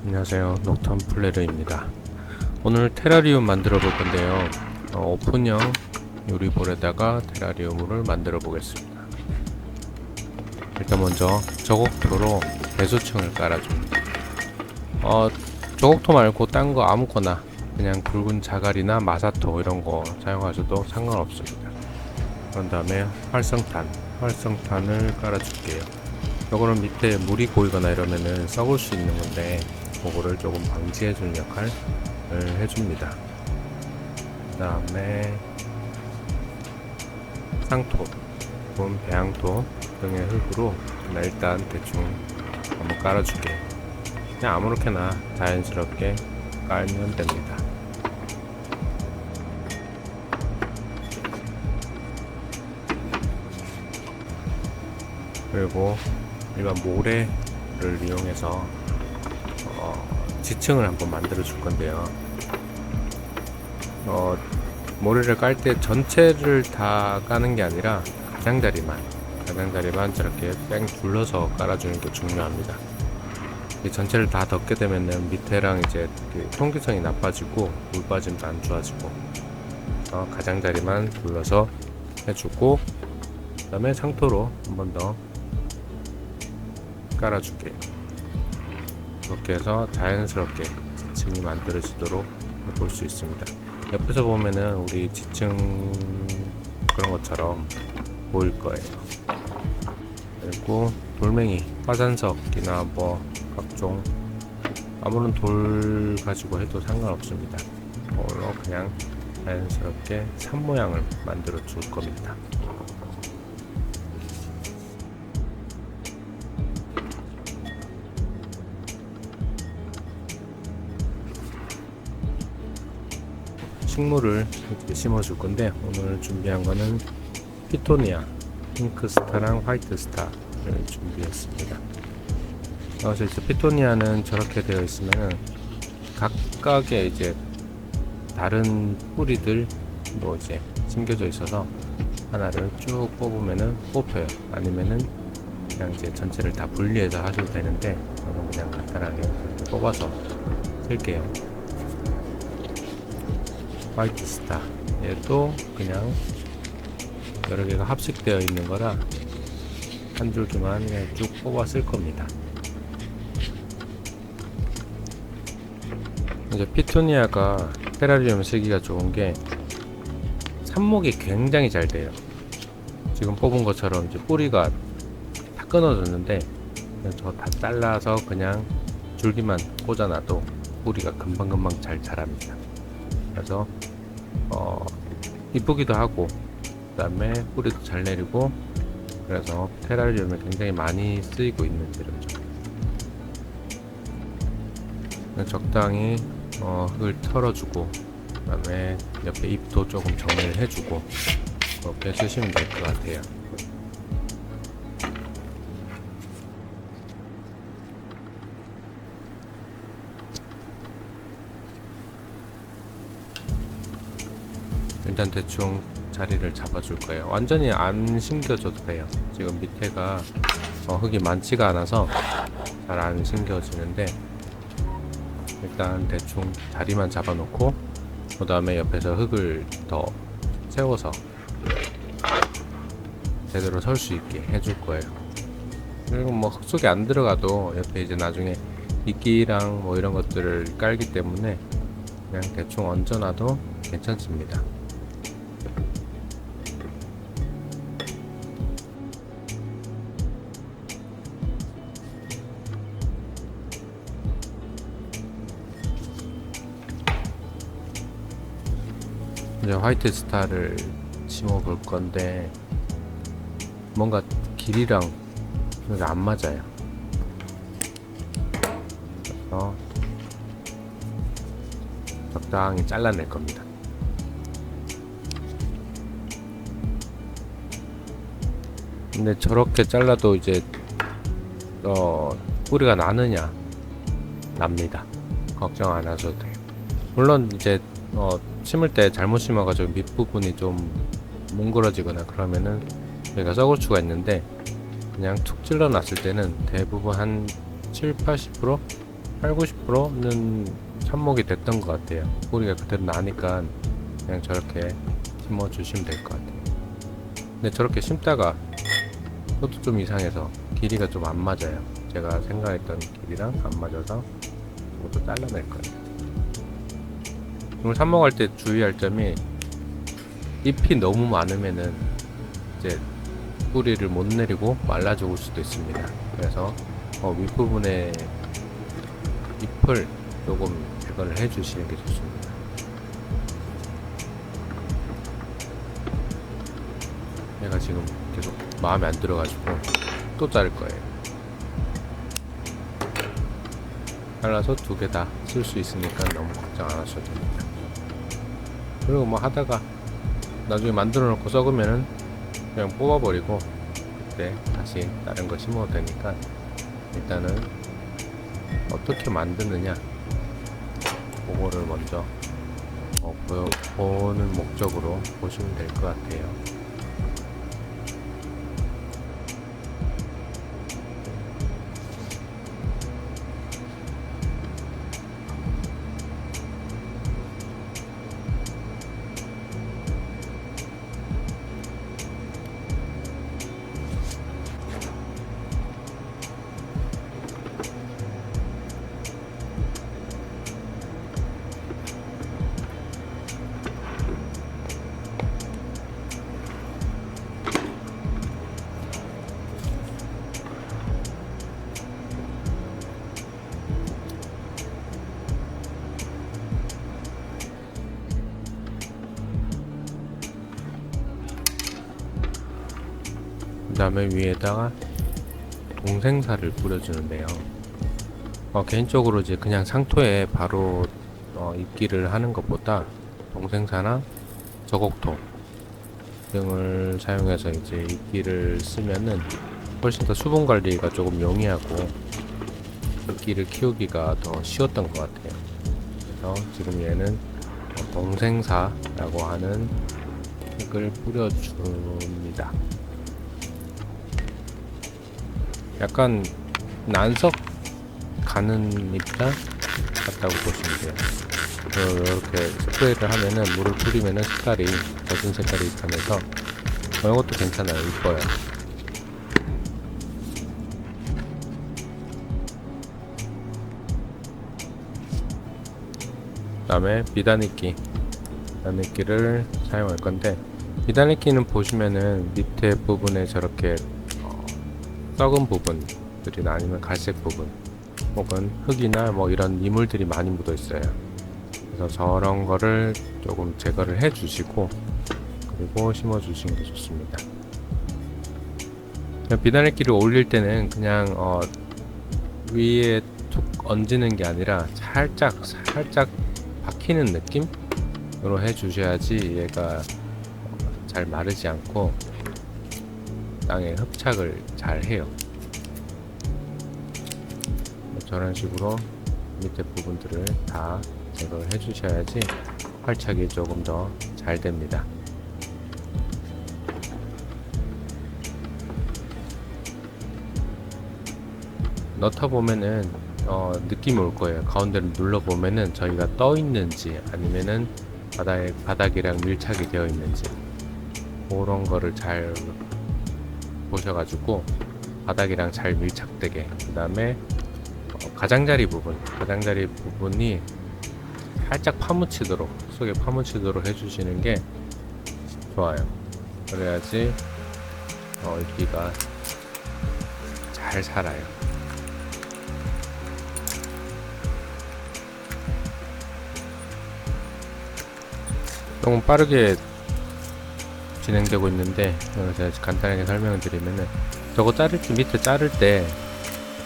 안녕하세요, 녹턴 플레르입니다. 오늘 테라리움 만들어 볼 건데요. 오픈형 요리볼에다가 테라리움을 만들어 보겠습니다. 일단 먼저 저곡토로 배수층을 깔아줍니다. 저곡토 말고 딴 거 아무거나 그냥 굵은 자갈이나 마사토 이런 거 사용하셔도 상관없습니다. 그런 다음에 활성탄을 깔아줄게요. 요거는 밑에 물이 고이거나 이러면은 썩을 수 있는 건데 그거를 조금 방지해주는 역할을 해줍니다. 그 다음에 상토, 혹은 배양토 등의 흙으로 일단 대충 한번 깔아줄게요. 그냥 아무렇게나 자연스럽게 깔면 됩니다. 그리고 일반 모래를 이용해서 지층을 한번 만들어 줄 건데요. 모래를 깔 때 전체를 다 까는 게 아니라 가장자리만 저렇게 뺑 둘러서 깔아주는 게 중요합니다. 이 전체를 다 덮게 되면은 밑에랑 이제 통기성이 나빠지고 물 빠짐도 안 좋아지고, 가장자리만 둘러서 해주고, 그 다음에 상토로 한 번 더 깔아줄게요. 이렇게 해서 자연스럽게 지층이 만들어지도록 볼 수 있습니다. 옆에서 보면은 우리 지층 그런 것처럼 보일 거예요. 그리고 돌멩이, 화산석이나 뭐 각종 아무런 돌 가지고 해도 상관없습니다. 그걸로 그냥 자연스럽게 산 모양을 만들어 줄 겁니다. 식물을 이렇게 심어줄 건데, 오늘 준비한 거는 피토니아, 핑크스타랑 화이트스타를 준비했습니다. 그래서 이제 피토니아는 저렇게 되어 있으면은 각각의 이제 다른 뿌리들도 이제 심겨져 있어서 하나를 쭉 뽑으면은 뽑혀요. 아니면은 그냥 이제 전체를 다 분리해서 하셔도 되는데, 저는 그냥 간단하게 이렇게 뽑아서 쓸게요. 화이트스타, 얘도 그냥 여러 개가 합식되어 있는 거라 한 줄기만 그냥 쭉 뽑아 쓸 겁니다. 이제 피토니아가 테라리움 쓰기가 좋은 게 삽목이 굉장히 잘 돼요. 지금 뽑은 것처럼 이제 뿌리가 다 끊어졌는데, 저 다 잘라서 그냥 줄기만 꽂아놔도 뿌리가 금방금방 잘 자랍니다. 그래서 이쁘기도 하고, 그 다음에 뿌리도 잘 내리고, 그래서 테라리움에 굉장히 많이 쓰이고 있는 재료죠. 적당히 흙을 털어주고, 그 다음에 옆에 잎도 조금 정리를 해주고, 그렇게 해주시면 될 것 같아요. 일단 대충 자리를 잡아줄 거예요. 완전히 안 심겨줘도 돼요. 지금 밑에가 흙이 많지가 않아서 잘 안 심겨지는데, 일단 대충 자리만 잡아놓고, 그 다음에 옆에서 흙을 더 세워서 제대로 설 수 있게 해줄 거예요. 그리고 뭐 흙 속에 안 들어가도 옆에 이제 나중에 이끼랑 뭐 이런 것들을 깔기 때문에 그냥 대충 얹어놔도 괜찮습니다. 이제 화이트 스타를 심어 볼 건데, 뭔가 길이랑 안 맞아요. 그래서 적당히 잘라낼 겁니다. 근데 저렇게 잘라도 이제 뿌리가 나느냐? 납니다. 걱정 안 하셔도 돼요. 물론 이제 심을 때 잘못 심어가지고 밑부분이 좀 뭉그러지거나 그러면은 얘가 썩을 수가 있는데, 그냥 툭 찔러 놨을 때는 대부분 한 7, 80% 8, 90%는 삽목이 됐던 것 같아요. 뿌리가 그대로 나니까 그냥 저렇게 심어 주시면 될 것 같아요. 근데 저렇게 심다가 그것도 좀 이상해서 길이가 좀 안 맞아요. 제가 생각했던 길이랑 안 맞아서 이것도 잘라낼 거예요. 이걸 삽목할 때 주의할 점이 잎이 너무 많으면은 이제 뿌리를 못 내리고 말라 죽을 수도 있습니다. 그래서 윗부분에 잎을 조금 제거를 해 주시는 게 좋습니다. 얘가 지금 계속 마음에 안 들어가지고 또 자를 거예요. 잘라서 두 개 다 쓸 수 있으니까 너무 걱정 안 하셔도 됩니다. 그리고 뭐 하다가 나중에 만들어 놓고 썩으면은 그냥 뽑아버리고 그때 다시 다른 거 심어도 되니까 일단은 어떻게 만드느냐 그거를 먼저 보는 목적으로 보시면 될 것 같아요. 그 다음에 위에다가 동생사를 뿌려주는데요. 개인적으로 이제 그냥 상토에 바로 입기를 하는 것보다 동생사나 저곡토 등을 사용해서 이제 입기를 쓰면은 훨씬 더 수분 관리가 조금 용이하고 입기를 키우기가 더 쉬웠던 것 같아요. 그래서 지금 얘는 동생사라고 하는 흙을 뿌려줍니다. 약간 난석 가는 입자 같다고 보시면 돼요. 이렇게 스프레이를 하면은 물을 뿌리면은 색깔이 젖은 색깔이 있으면서 이것도 괜찮아요. 이뻐요. 그 다음에 비단이끼를 사용할 건데, 비단이끼는 보시면은 밑에 부분에 저렇게 썩은 부분들이나 아니면 갈색 부분 혹은 흙이나 뭐 이런 이물들이 많이 묻어 있어요. 그래서 저런 거를 조금 제거를 해 주시고 그리고 심어 주시는 게 좋습니다. 비단이끼를 올릴 때는 그냥 위에 툭 얹는 게 아니라 살짝 박히는 느낌으로 해 주셔야지 얘가 잘 마르지 않고 땅에 흡착을 잘 해요. 저런 식으로 밑에 부분들을 다 제거를 해 주셔야지 활착이 조금 더 잘 됩니다. 넣다 보면은 느낌이 올 거예요. 가운데를 눌러 보면은 저희가 떠 있는지 아니면은 바닥이랑 밀착이 되어 있는지 그런 거를 잘 보셔가지고 바닥이랑 잘 밀착되게, 그 다음에 가장자리 부분이 살짝 파묻히도록, 속에 파묻히도록 해주시는 게 좋아요. 그래야지 입기가 잘 살아요. 조금 빠르게 진행되고 있는데 제가 간단하게 설명을 드리면은 저거 밑에 자를 때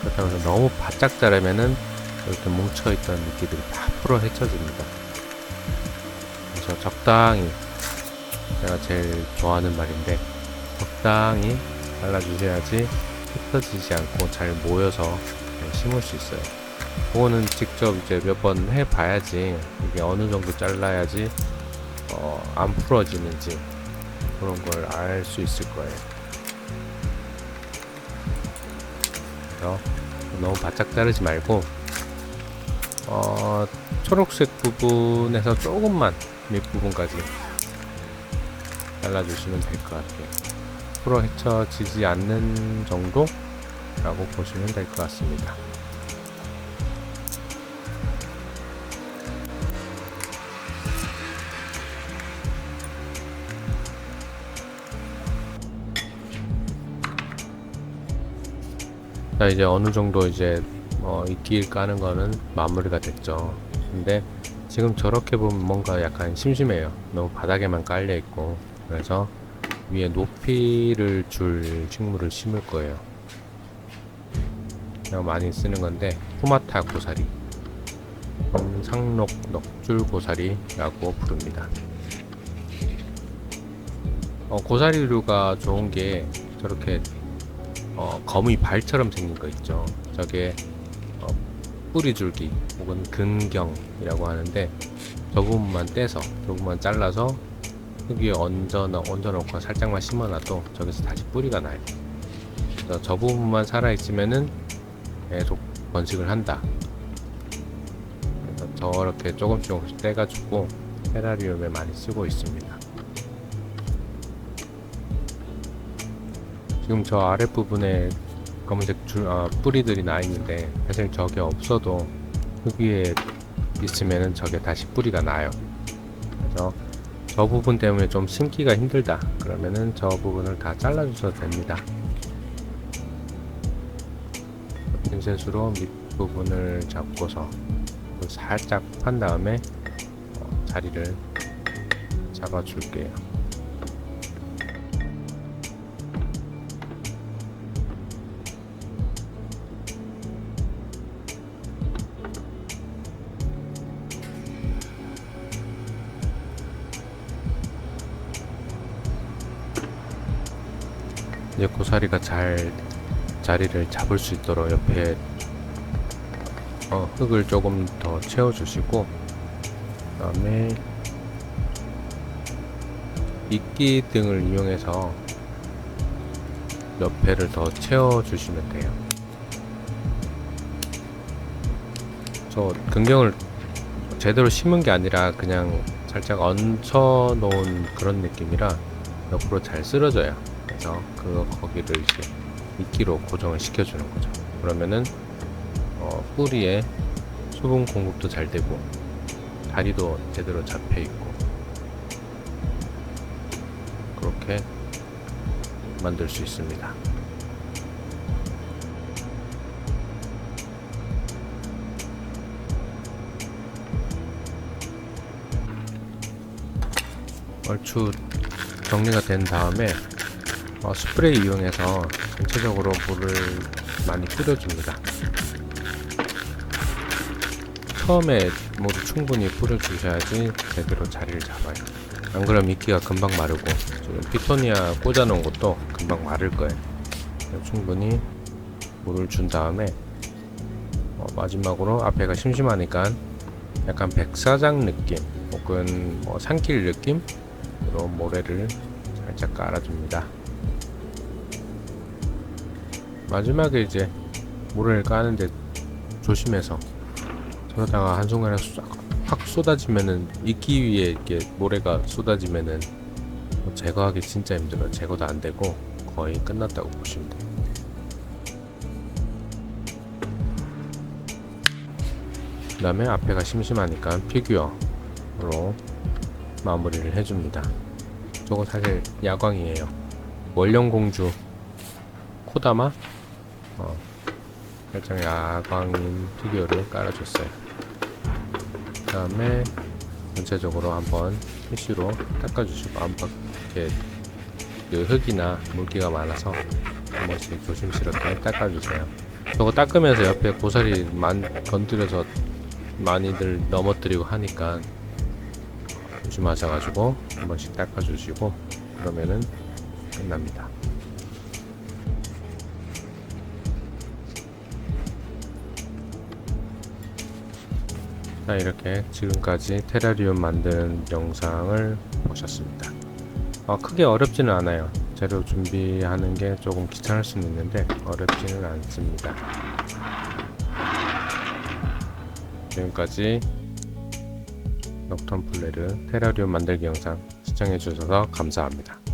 그렇다고 해서 너무 바짝 자르면은 이렇게 뭉쳐있던 물기들이 다 풀어 헤쳐집니다. 그래서 적당히, 제가 제일 좋아하는 말인데 적당히 잘라주셔야지 흩어지지 않고 잘 모여서 심을 수 있어요. 그거는 직접 이제 몇 번 해봐야지 이게 어느 정도 잘라야지 안 풀어지는지 그런 걸 알 수 있을 거예요. 그래서 너무 바짝 자르지 말고 초록색 부분에서 조금만 밑부분까지 잘라주시면 될 것 같아요. 풀어 헤쳐지지 않는 정도라고 보시면 될 것 같습니다. 자, 이제 어느 정도 이제 이끼를 까는 거는 마무리가 됐죠. 근데 지금 저렇게 보면 뭔가 약간 심심해요. 너무 바닥에만 깔려 있고. 그래서 위에 높이를 줄 식물을 심을 거예요. 그냥 많이 쓰는 건데 토마타 고사리, 상록 넉줄 고사리라고 부릅니다. 고사리류가 좋은 게 저렇게 거미 발처럼 생긴 거 있죠. 저게 뿌리줄기 혹은 근경이라고 하는데 저 부분만 떼서 저 부분만 잘라서 흙 위에 얹어놓고 살짝만 심어놔도 저기서 다시 뿌리가 나요. 그래서 저 부분만 살아있으면은 계속 번식을 한다. 그래서 저렇게 조금씩 떼가지고 테라리움에 많이 쓰고 있습니다. 지금 저 아랫부분에 검은색 뿌리들이 나 있는데 사실 저게 없어도 흙 위에 있으면은 저게 다시 뿌리가 나요. 그래서 저 부분 때문에 좀 심기가 힘들다 그러면은 저 부분을 다 잘라주셔도 됩니다. 핀셋으로 밑부분을 잡고서 살짝 판 다음에 자리를 잡아줄게요. 이제 고사리가 잘 자리를 잡을 수 있도록 옆에 흙을 조금 더 채워주시고, 그 다음에 이끼 등을 이용해서 옆에를 더 채워주시면 돼요. 저 근경을 제대로 심은 게 아니라 그냥 살짝 얹혀 놓은 그런 느낌이라 옆으로 잘 쓸어져요. 그래서 거기를 이제 이끼로 고정을 시켜주는 거죠. 그러면은 뿌리에 수분 공급도 잘 되고 다리도 제대로 잡혀 있고 그렇게 만들 수 있습니다. 얼추 정리가 된 다음에 스프레이 이용해서 전체적으로 물을 많이 뿌려줍니다. 처음에 물을 충분히 뿌려주셔야지 제대로 자리를 잡아요. 안 그러면 이끼가 금방 마르고 지금 피토니아 꽂아놓은 것도 금방 마를 거예요. 충분히 물을 준 다음에 마지막으로 앞에가 심심하니까 약간 백사장 느낌 혹은 산길 느낌으로 모래를 살짝 깔아줍니다. 마지막에 이제 모래를 까는데 조심해서 저러다가 한순간에 확 쏟아지면은 이끼 위에 이렇게 모래가 쏟아지면은 제거하기 진짜 힘들어요. 제거도 안 되고 거의 끝났다고 보시면 돼요. 그 다음에 앞에가 심심하니까 피규어로 마무리를 해줍니다. 저거 사실 야광이에요. 원령공주 코다마 살짝 야광인 피규어를 깔아줬어요. 그 다음에 전체적으로 한번 티슈로 닦아주시고 이렇게 그 흙이나 물기가 많아서 한 번씩 조심스럽게 닦아주세요. 저거 닦으면서 옆에 고사리 건드려서 많이들 넘어뜨리고 하니까 조심하셔가지고 한 번씩 닦아주시고 그러면은 끝납니다. 자, 이렇게 지금까지 테라리움 만드는 영상을 보셨습니다. 크게 어렵지는 않아요. 재료 준비하는 게 조금 귀찮을 수는 있는데 어렵지는 않습니다. 지금까지 넉턴플레르 테라리움 만들기 영상 시청해 주셔서 감사합니다.